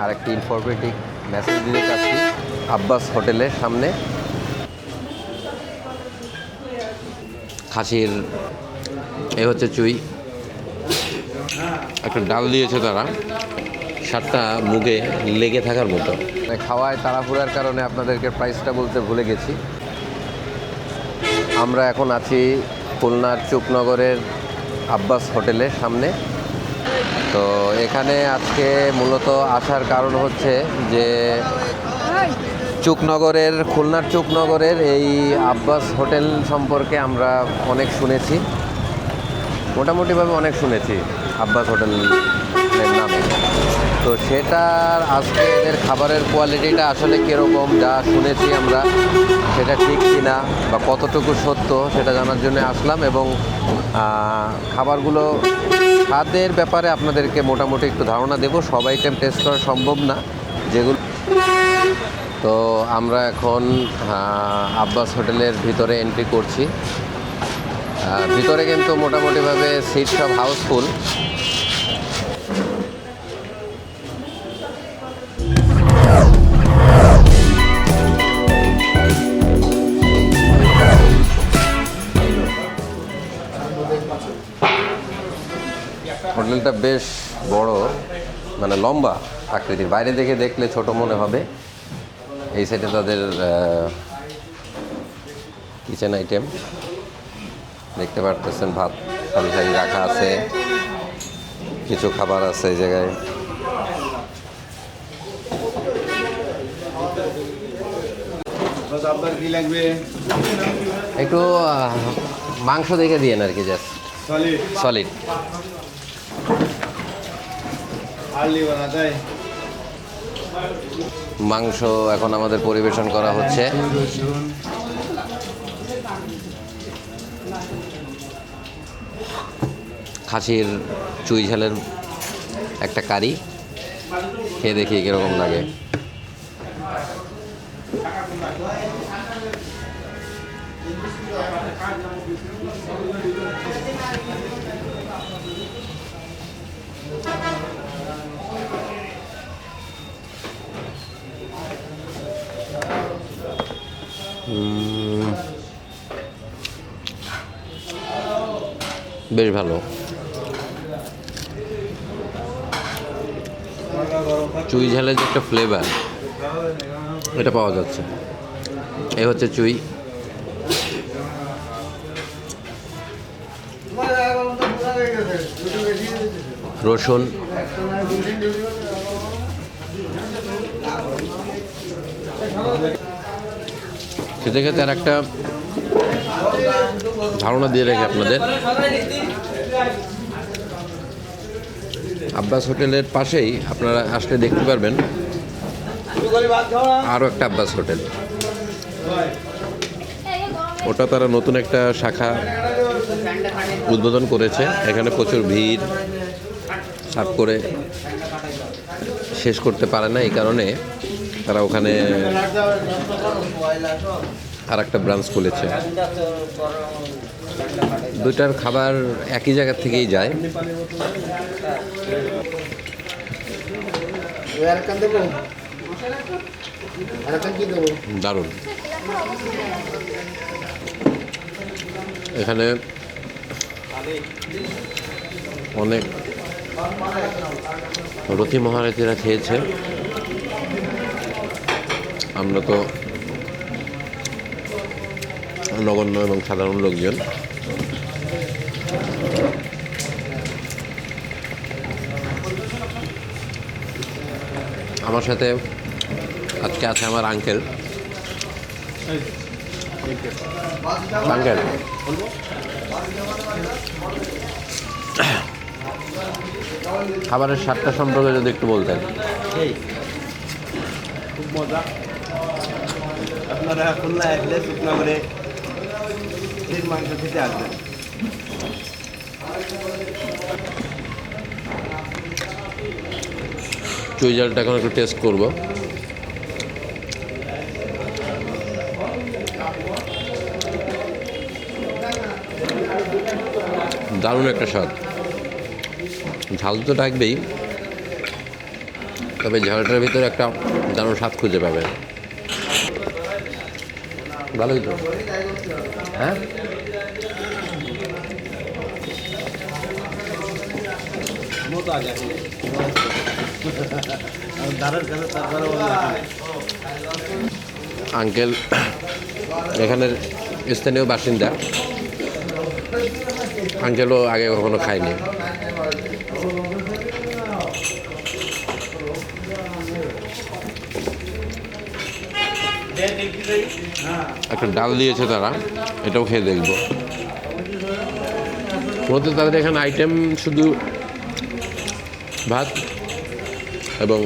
আরেকটি informative message দিতে চাচ্ছি আব্বাস হোটেলের সামনে। খাসির এ হচ্ছে চুই, একটা ডাল দিয়েছে তারা, স্বাদটা মুখে লেগে থাকার মতো। খাওয়ায় তাড়াহুড়ার কারণে আপনাদেরকে প্রাইসটা বলতে ভুলে গেছি। আমরা এখন আছি খুলনার চুকনগরের আব্বাস হোটেলের সামনে। তো এখানে আজকে মূলত আসার কারণ হচ্ছে যে খুলনার চুকনগরের এই আব্বাস হোটেল সম্পর্কে আমরা অনেক শুনেছি, মোটামুটিভাবে অনেক শুনেছি আব্বাস হোটেলের নামে। তো সেটার আজকে এদের খাবারের কোয়ালিটিটা আসলে কীরকম, যা শুনেছি আমরা সেটা ঠিক কিনা বা কতটুকু সত্য সেটা জানার জন্য আসলাম। এবং খাবারগুলো স্বাদের ব্যাপারে আপনাদেরকে মোটামুটি একটু ধারণা দেব। সব আইটেম টেস্ট করা সম্ভব না যেগুলো। তো আমরা এখন আব্বাস হোটেলের ভিতরে এন্ট্রি করছি। ভিতরে কিন্তু মোটামুটিভাবে সিট সব হাউসফুল। হোটেলটা বেশ বড়, মানে লম্বা আকৃতির। বাইরে দেখে দেখলে ছোট মনে হবে। এই সাইডে তাদের কিচেন আইটেম দেখতে পারতেছেন, ভাত সারি সারি রাখা আছে, কিছু খাবার আছে এই জায়গায়। একটু মাংস দেখে দিয়েন আর কি, জাস্ট সলিড। মাংস এখন আমাদের পরিবেশন করা হচ্ছে। খাসির চুই ঝালের একটা কারি, খেয়ে দেখি কীরকম লাগে। বেশ ভালো। চুই ঝালের যে একটা ফ্লেভার এটা পাওয়া যাচ্ছে। এই হচ্ছে চুই, রসুন, খেতে খেতে আর একটা ধারণা দিয়ে রেখে আপনাদের, আব্বাস হোটেলের পাশেই আপনারা আসলে দেখতে পারবেন আরও একটা আব্বাস হোটেল। ওটা তারা নতুন একটা শাখা উদ্বোধন করেছে। এখানে প্রচুর ভিড়, সার্ভ করে শেষ করতে পারে না, এই কারণে তারা ওখানে আর একটা ব্রাঞ্চ খুলেছে। দুইটার খাবার একই জায়গা থেকেই যায়। দারুণ। এখানে অনেক রথী মহারথীরা খেয়েছে। আমরা তো নগণ্য এবং সাধারণ লোকজন। আমার সাথে আজকে আছে আমার আঙ্কেল। খাবারের স্বাদটা সম্পর্কে যদি একটু বলতেন। খুব মজা। আপনারা খুলনা আসলে চুকনগরে এর মাংস খেতে আসবেন। চুই ঝালটা এখন একটু টেস্ট করবো। দারুণ একটা স্বাদ। ঝাল তো থাকবেই, তবে ঝালটার ভিতরে একটা দারুণ স্বাদ খুঁজে পাবেন। ভালোই তো, হ্যাঁ। আঙ্কেল এখানের স্থানীয় বাসিন্দা, আঙ্কেলও আগে কখনো খায়নি। একটা ডাল দিয়েছে তারা, এটাও খেয়ে দেখবো। মূলত তাদের এখানে আইটেম শুধু ভাত এবং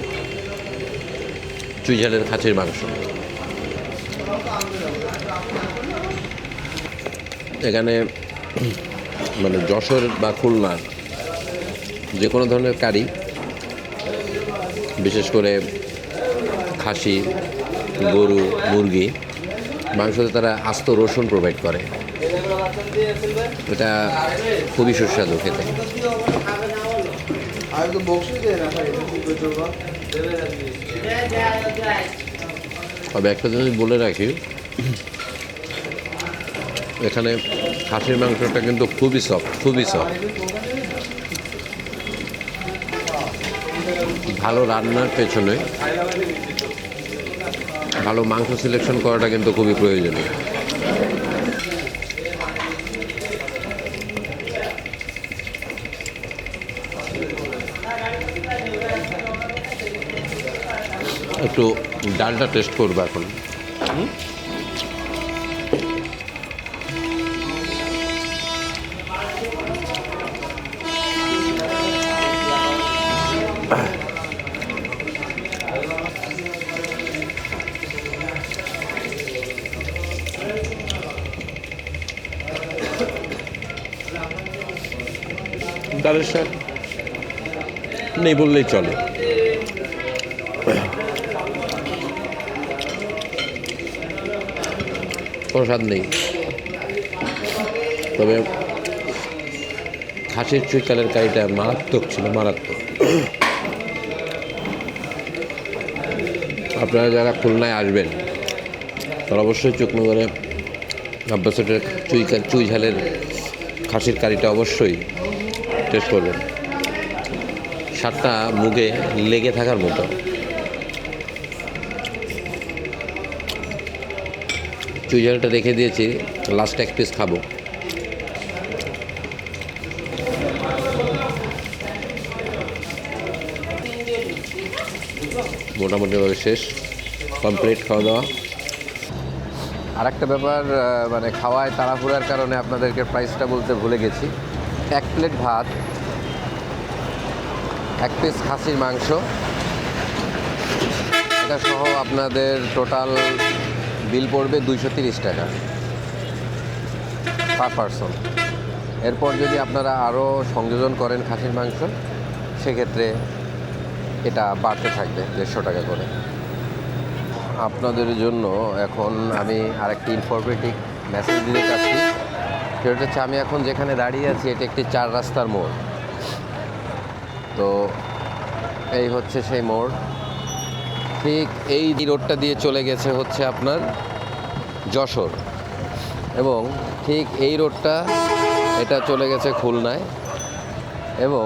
চুই ঝালের খাসির মাংস। এখানে মানে যশোর বা খুলনার যে কোনো ধরনের কারি, বিশেষ করে খাসি, গরু, মুরগি মাংসতে তারা আস্ত রসুন প্রোভাইড করে। এটা খুবই সুস্বাদু খেতে। তবে একটা জিনিস বলে রাখি, এখানে খাসির মাংসটা কিন্তু খুবই সফট, খুবই সফট। ভালো রান্নার পেছনে ভালো মাংস সিলেকশন করাটা কিন্তু খুবই প্রয়োজনীয়। একটু ডালটা টেস্ট করবো এখন। ডালের স্বাদ নেই বললেই চলে। কোনো স্বাদ নেই। তবে খাসির চুইকালের কারিটা মারাত্মক ছিল, মারাত্মক। আপনারা যারা খুলনায় আসবেন তারা অবশ্যই চুকনগরে আব্বাস হোটেলের চুই ঝালের খাসির কারিটা অবশ্যই টেস্ট করবেন। স্বাদটা মুখে লেগে থাকার মতো। চুই ঝালটা রেখে দিয়েছি, লাস্ট এক পিস খাবো। মোটামুটিভাবে শেষ, কমপ্লিট খাওয়া দাওয়া। আর একটা ব্যাপার, মানে খাওয়ায় তাড়াহুড়ার কারণে আপনাদেরকে প্রাইসটা বলতে ভুলে গেছি। 1 প্লেট ভাত, 1 পিস খাসির মাংস, এটা সহ আপনাদের টোটাল বিল পড়বে 230 টাকা পার পারসন। এরপর যদি আপনারা আরও সংযোজন করেন খাসির মাংস, সেক্ষেত্রে এটা বাড়তে থাকবে 150 টাকা করে। আপনাদের জন্য এখন আমি আরেকটি ইনফরমেটিভ মেসেজ দিতে চাচ্ছি। সেটা হচ্ছে, আমি এখন যেখানে দাঁড়িয়ে আছি এটা একটি 4 রাস্তার মোড়। তো এই হচ্ছে সেই মোড়। ঠিক এই রোডটা দিয়ে চলে গেছে হচ্ছে আপনার যশোর, এবং ঠিক এই রোডটা এটা চলে গেছে খুলনায়, এবং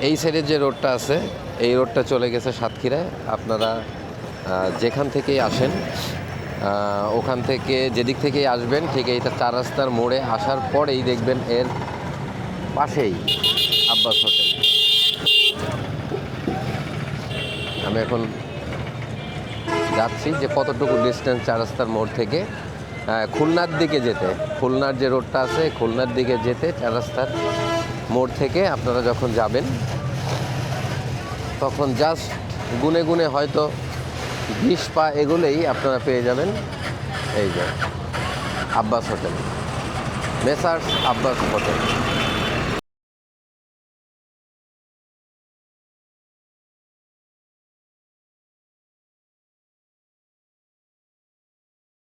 এই সাইডের যে রোডটা আছে এই রোডটা চলে গেছে সাতক্ষীরায়। আপনারা যেখান থেকেই আসেন, ওখান থেকে যেদিক থেকেই আসবেন, ঠিক এইটা 4 রাস্তার মোড়ে আসার পরেই দেখবেন এর পাশেই আব্বাস হোটেল। আমি এখন যাচ্ছি যে কতটুকু ডিস্টেন্স 4 রাস্তার মোড় থেকে খুলনার দিকে যেতে। খুলনার যে রোডটা আছে খুলনার দিকে যেতে 4 রাস্তার মোড় থেকে আপনারা যখন যাবেন, তখন জাস্ট গুনে গুনে হয়তো 20 পা এগুলেই আপনারা পেয়ে যাবেন এই যে Abbas hotel, messrs Abbas hotel.